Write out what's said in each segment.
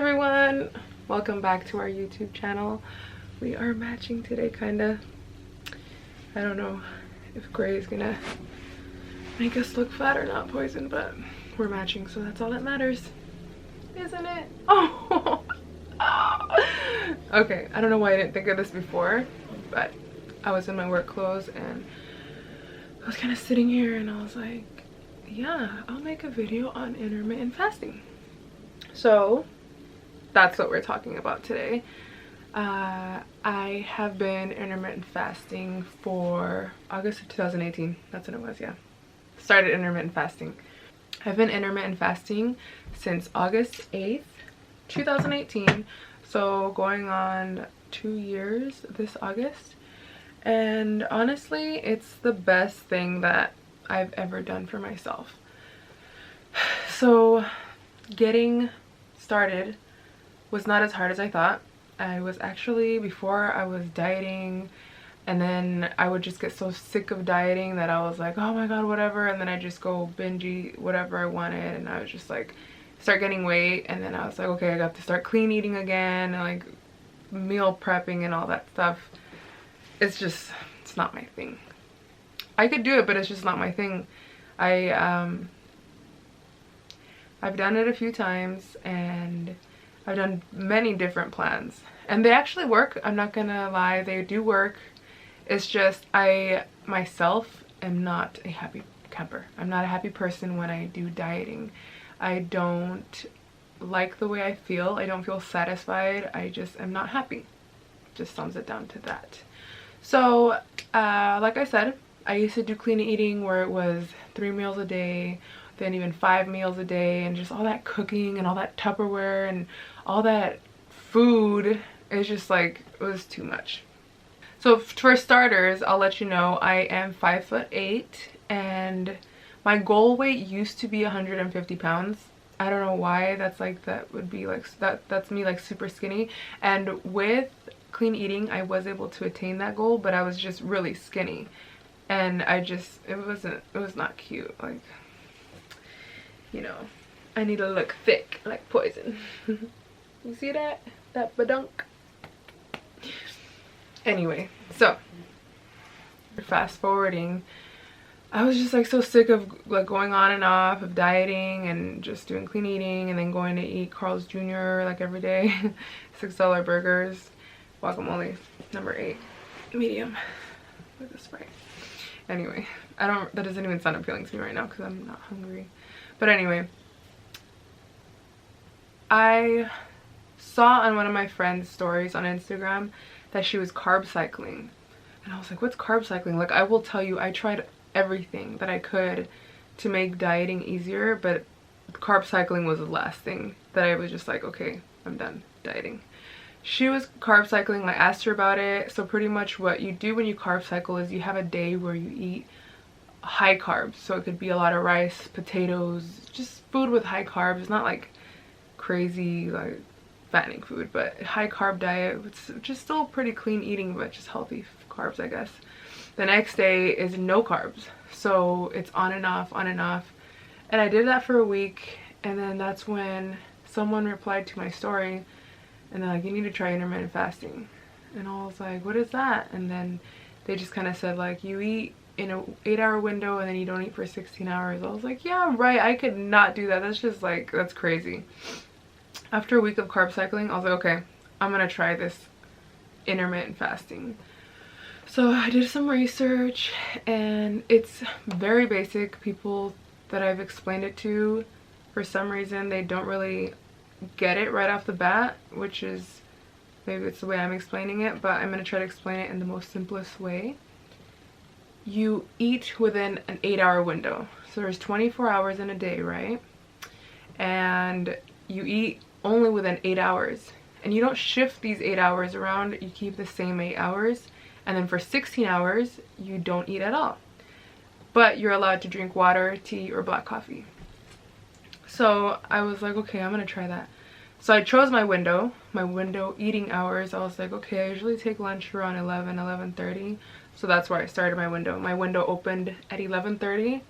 everyone, welcome back to our YouTube channel. We are matching today, kinda. I don't know if gray is gonna make us look fat or not, Poison, but we're matching, so that's all that matters, isn't it? Oh. Okay, I don't know why I didn't think of this before, but I was in my work clothes and I was kind of sitting here and I was like, yeah, I'll make a video on intermittent fasting. So that's what we're talking about today. I have been intermittent fasting for August of 2018. That's when it was, yeah. Started intermittent fasting. I've been intermittent fasting since August 8th, 2018. So going on 2 years this August. And honestly, it's the best thing that I've ever done for myself. So getting started was not as hard as I thought. I was actually, before I was dieting, and then I would just get so sick of dieting that I was like, oh my god, whatever, and then I just go binge eat whatever I wanted, and I was just like, start getting weight, and then I was like, okay, I got to start clean eating again, and like meal prepping and all that stuff. It's not my thing. I could do it, but it's just not my thing. I've done it a few times, and I've done many different plans, and they actually work. I'm not gonna lie, they do work. It's just I myself am not a happy camper. I'm not a happy person when I do dieting. I don't like the way I feel. I don't feel satisfied. I just am not happy. Just sums it down to that. So like I said, I used to do clean eating where it was 3 meals a day, then even 5 meals a day, and just all that cooking and all that Tupperware and all that food. It's just like, it was too much. So for starters, I'll let you know I am 5'8", and my goal weight used to be 150 pounds. I don't know why. That's like, that would be like, that's me, like super skinny. And with clean eating, I was able to attain that goal, but I was just really skinny, and it was not cute. Like, you know, I need to look thick like Poison. You see that badunk? Anyway, so fast forwarding, I was just like so sick of like going on and off of dieting and just doing clean eating, and then going to eat Carl's Jr. like every day. $6 burgers, guacamole, number 8, medium with a Sprite. Anyway, that doesn't even sound appealing to me right now because I'm not hungry. But anyway, I saw on one of my friend's stories on Instagram that she was carb cycling, and I was like, what's carb cycling? Like, I will tell you, I tried everything that I could to make dieting easier, but carb cycling was the last thing that I was just like, okay, I'm done dieting. She was carb cycling. I asked her about it. So pretty much what you do when you carb cycle is you have a day where you eat high carbs. So it could be a lot of rice, potatoes, just food with high carbs, not like crazy like fattening food, but high carb diet. It's just still pretty clean eating, but just healthy carbs, I guess. The next day is no carbs, so it's on and off, on and off. And I did that for a week, and then that's when someone replied to my story, and they're like, you need to try intermittent fasting. And I was like, what is that? And then they just kind of said, like, you eat in a 8-hour window and then you don't eat for 16 hours. I was like, yeah, right, I could not do that. That's just like, that's crazy. After a week of carb cycling, I was like, okay, I'm gonna try this intermittent fasting. So I did some research, and it's very basic. People that I've explained it to, for some reason, they don't really get it right off the bat, which is, maybe it's the way I'm explaining it, but I'm gonna try to explain it in the most simplest way. You eat within an 8-hour window. So there's 24 hours in a day, right? And you eat only within 8 hours, and you don't shift these 8 hours around. You keep the same 8 hours, and then for 16 hours you don't eat at all, but you're allowed to drink water, tea, or black coffee. So I was like, okay, I'm gonna try that. So I chose my window eating hours. I was like, okay, I usually take lunch around 11:30, so that's where I started my window. My window opened at 11:30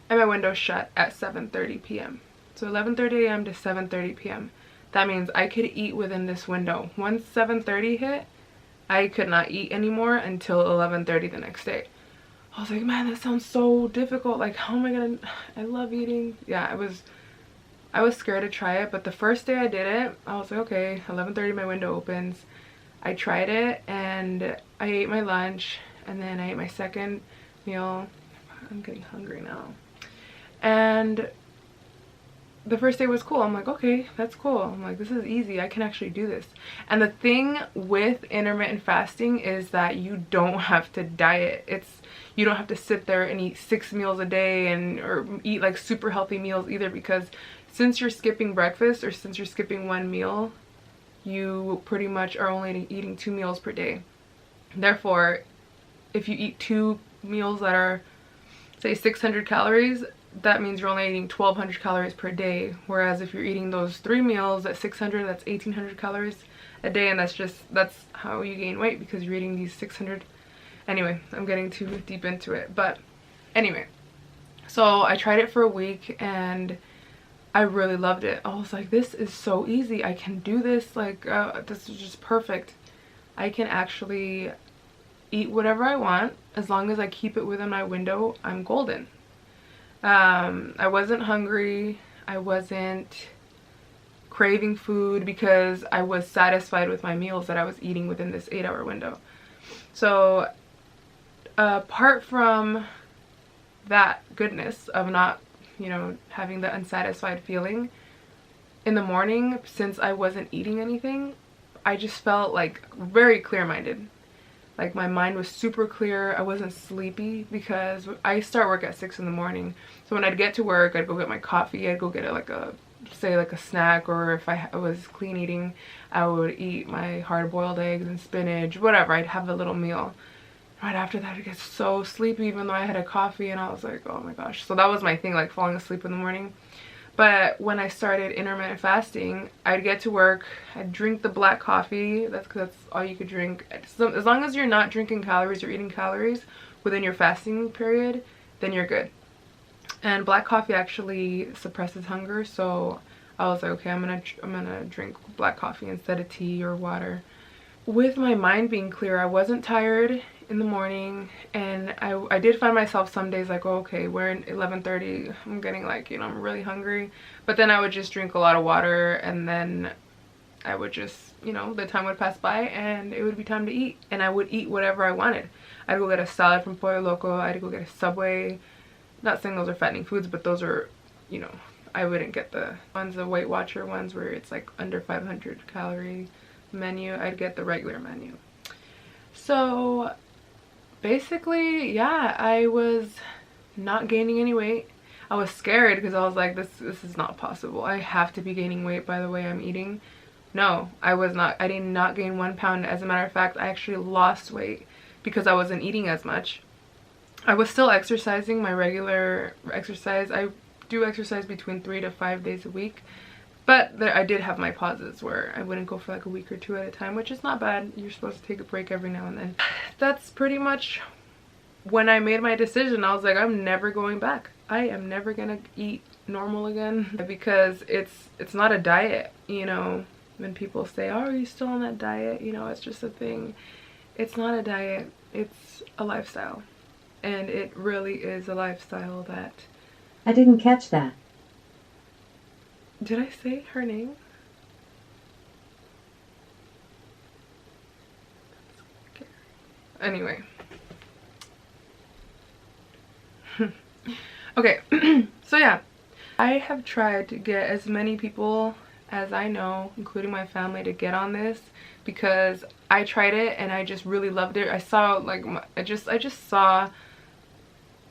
and my window shut at 7:30 p.m. So 11:30 a.m. to 7:30 p.m. That means I could eat within this window. Once 7:30 hit, I could not eat anymore until 11:30 the next day. I was like, man, that sounds so difficult. Like, how am I gonna, I love eating. Yeah, I was scared to try it, but the first day I did it, I was like, okay, 11:30 my window opens. I tried it and I ate my lunch and then I ate my second meal. I'm getting hungry now. And the first day was cool. I'm like, okay, that's cool. I'm like, this is easy. I can actually do this. And the thing with intermittent fasting is that you don't have to diet. You don't have to sit there and eat 6 meals a day and or eat like super healthy meals either, because since you're skipping breakfast or since you're skipping one meal, you pretty much are only eating 2 meals per day. Therefore, if you eat 2 meals that are, say, 600 calories, that means you're only eating 1,200 calories per day. Whereas if you're eating those 3 meals at 600, that's 1,800 calories a day, and that's how you gain weight, because you're eating these 600. Anyway, I'm getting too deep into it, but anyway, so I tried it for a week and I really loved it. I was like, this is so easy. I can do this. Like, this is just perfect. I can actually eat whatever I want as long as I keep it within my window. I'm golden. I wasn't hungry. I wasn't craving food because I was satisfied with my meals that I was eating within this 8-hour window. So apart from that goodness of not, you know, having the unsatisfied feeling in the morning, since I wasn't eating anything, I just felt like very clear-minded. Like, my mind was super clear. I wasn't sleepy because I start work at 6 in the morning. So when I'd get to work, I'd go get my coffee. I'd go get say like a snack, or if I was clean eating, I would eat my hard-boiled eggs and spinach, whatever. I'd have a little meal. Right after that, I'd get so sleepy even though I had a coffee, and I was like, oh my gosh. So that was my thing, like falling asleep in the morning. But when I started intermittent fasting, I'd get to work, I'd drink the black coffee. That's because that's all you could drink. So as long as you're not drinking calories or eating calories within your fasting period, then you're good. And black coffee actually suppresses hunger, so I was like, okay, I'm gonna drink black coffee instead of tea or water. With my mind being clear, I wasn't tired in the morning, and I did find myself some days like, oh, okay, we're in 11:30, I'm getting like, you know, I'm really hungry. But then I would just drink a lot of water, and then I would just, you know, the time would pass by and it would be time to eat, and I would eat whatever I wanted. I'd go get a salad from Pollo Loco, I'd go get a Subway. Not saying those are fattening foods, but those are, you know, I wouldn't get the ones, the Weight Watcher ones where it's like under 500 calorie menu. I'd get the regular menu. So basically, yeah, I was not gaining any weight. I was scared because I was like, this is not possible. I have to be gaining weight by the way I'm eating. No, I was not. I did not gain 1 pound. As a matter of fact, I actually lost weight because I wasn't eating as much. I was still exercising my regular exercise. I do exercise between 3 to 5 days a week. But I did have my pauses where I wouldn't go for like a week or 2 at a time, which is not bad. You're supposed to take a break every now and then. That's pretty much when I made my decision. I was like, I'm never going back. I am never gonna eat normal again, because it's not a diet, you know. When people say, oh, are you still on that diet? You know, it's just a thing. It's not a diet. It's a lifestyle. And it really is a lifestyle that... I didn't catch that. Did I say her name? Anyway. Okay, so yeah. I have tried to get as many people as I know, including my family, to get on this, because I tried it and I just really loved it. I saw like I just saw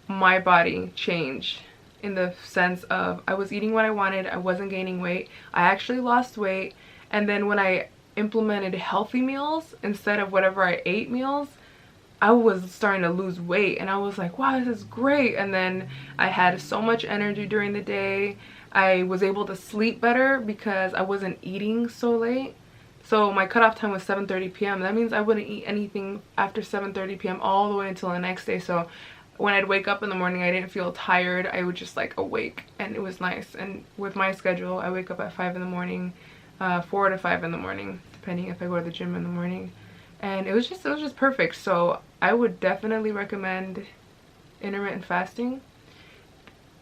my body change, in the sense of I was eating what I wanted, I wasn't gaining weight, I actually lost weight. And then when I implemented healthy meals instead of whatever I ate meals, I was starting to lose weight, and I was like, wow, this is great. And then I had so much energy during the day. I was able to sleep better because I wasn't eating so late. So my cutoff time was 7:30 p.m. That means I wouldn't eat anything after 7:30 p.m. all the way until the next day. So when I'd wake up in the morning, I didn't feel tired. I would just like awake, and it was nice. And with my schedule, I wake up at 5 in the morning. 4 to 5 in the morning, depending if I go to the gym in the morning. And it was just perfect. So I would definitely recommend intermittent fasting.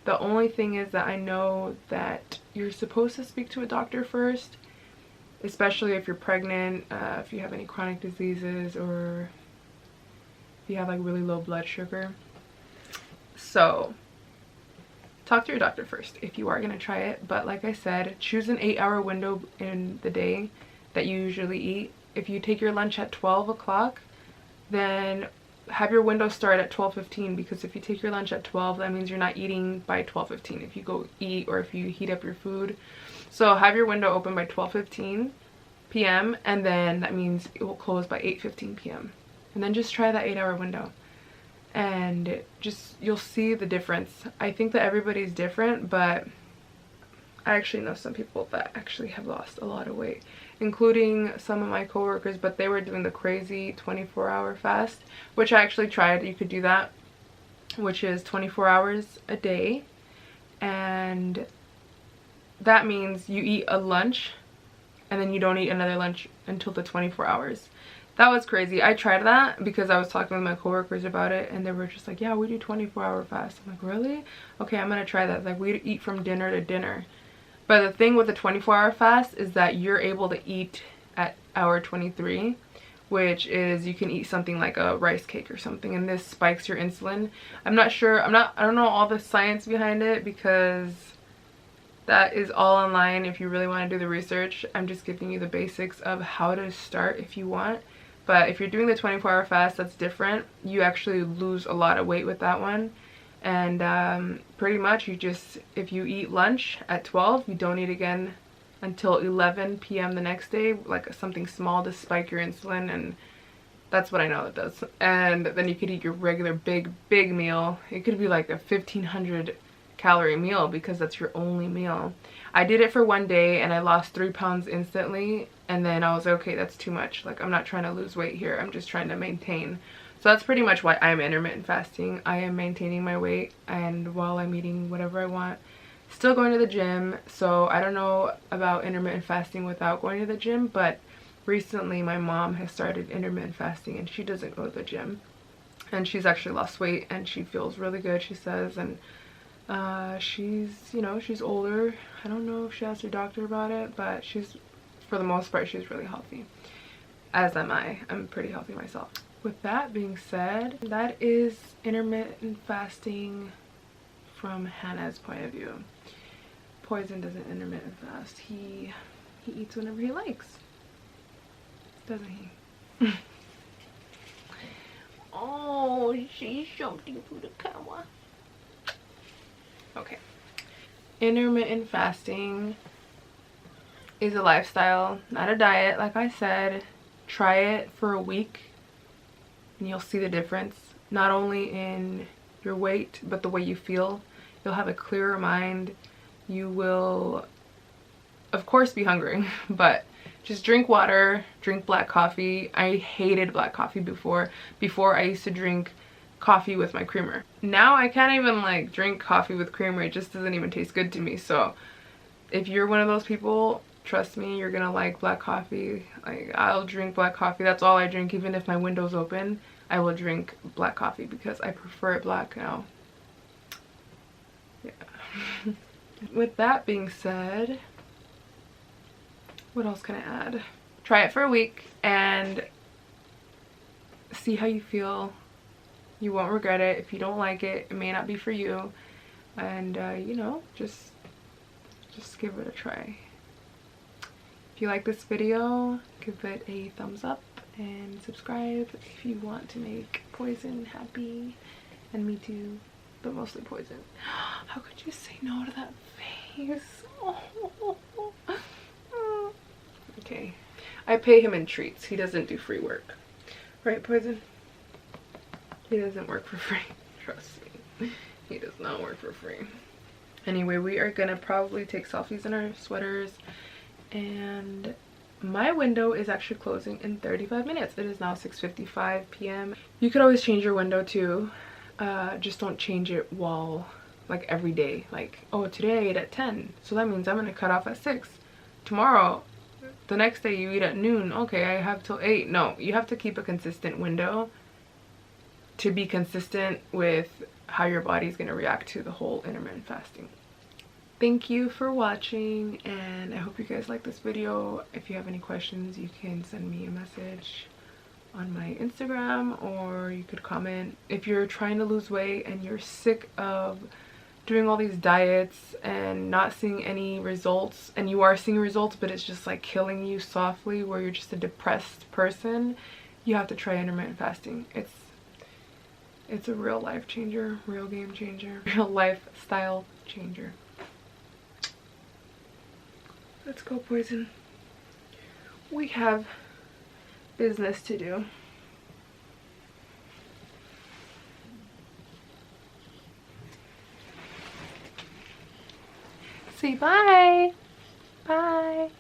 The only thing is that I know that you're supposed to speak to a doctor first, especially if you're pregnant, if you have any chronic diseases, or if you have like really low blood sugar. So talk to your doctor first if you are going to try it. But like I said, choose an 8-hour window in the day that you usually eat. If you take your lunch at 12 o'clock, then have your window start at 12:15, because if you take your lunch at 12, that means you're not eating by 12:15 if you go eat or if you heat up your food. So have your window open by 12:15 p.m. and then that means it will close by 8:15 p.m. and then just try that 8-hour window, and just you'll see the difference. I think that everybody's different, but I actually know some people that actually have lost a lot of weight, including some of my coworkers, but they were doing the crazy 24-hour fast, which I actually tried. You could do that, which is 24 hours a day, and that means you eat a lunch and then you don't eat another lunch until the 24 hours. That was crazy. I tried that because I was talking with my coworkers about it, and they were just like, yeah, we do 24-hour fast. I'm like, really? Okay, I'm gonna try that. Like, we eat from dinner to dinner. But the thing with the 24-hour fast is that you're able to eat at hour 23, which is you can eat something like a rice cake or something, and this spikes your insulin. I'm not sure, I don't know all the science behind it, because that is all online if you really want to do the research. I'm just giving you the basics of how to start if you want. But if you're doing the 24-hour fast, that's different. You actually lose a lot of weight with that one. And pretty much you just, if you eat lunch at 12, you don't eat again until 11 p.m. the next day, like something small to spike your insulin, and that's what I know it does. And then you could eat your regular big meal. It could be like a 1,500 calorie meal, because that's your only meal. I did it for one day and I lost 3 pounds instantly, and then I was like, okay, that's too much. Like, I'm not trying to lose weight here, I'm just trying to maintain. So that's pretty much why I'm intermittent fasting. I am maintaining my weight, and while I'm eating whatever I want, still going to the gym. So I don't know about intermittent fasting without going to the gym, but recently my mom has started intermittent fasting and she doesn't go to the gym, and she's actually lost weight and she feels really good, she says. And she's, you know, she's older. I don't know if she asked her doctor about it, but she's, for the most part, she's really healthy, as am I. I'm pretty healthy myself. With that being said, that is intermittent fasting from Hannah's point of view. Poison doesn't intermittent fast. He eats whenever he likes, doesn't he? Oh, she's something for the camera. Okay. Intermittent fasting is a lifestyle, not a diet. Like I said, try it for a week and you'll see the difference, not only in your weight but the way you feel. You'll have a clearer mind. You will, of course, be hungry, but just drink water, drink black coffee. I hated black coffee before. I used to drink coffee with my creamer. Now I can't even like drink coffee with creamer. It just doesn't even taste good to me. So if you're one of those people, trust me, you're gonna like black coffee. Like, I'll drink black coffee. That's all I drink. Even if my window's open, I will drink black coffee because I prefer it black now. Yeah. With that being said, what else can I add? Try it for a week and see how you feel. You won't regret it. If you don't like it, it may not be for you. And you know, just give it a try. If you like this video, give it a thumbs up and subscribe if you want to make Poison happy, and me too, but mostly Poison. How could you say no to that face? Oh. Okay, I pay him in treats. He doesn't do free work, right, Poison? He doesn't work for free. Trust me, he does not work for free. Anyway, we are gonna probably take selfies in our sweaters, and my window is actually closing in 35 minutes. It is now 6:55 p.m. You could always change your window too. Just don't change it while, like, every day. Like, oh, today I ate at 10, so that means I'm gonna cut off at 6. Tomorrow the next day you eat at noon, okay, I have till 8. No, you have to keep a consistent window to be consistent with how your body's going to react to the whole intermittent fasting. Thank you for watching, and I hope you guys like this video. If you have any questions, you can send me a message on my Instagram, or you could comment. If you're trying to lose weight and you're sick of doing all these diets and not seeing any results, and you are seeing results but it's just like killing you softly, where you're just a depressed person, you have to try intermittent fasting. It's a real life changer, real game changer, real lifestyle changer. Let's go, Poison. We have business to do. Say bye. Bye.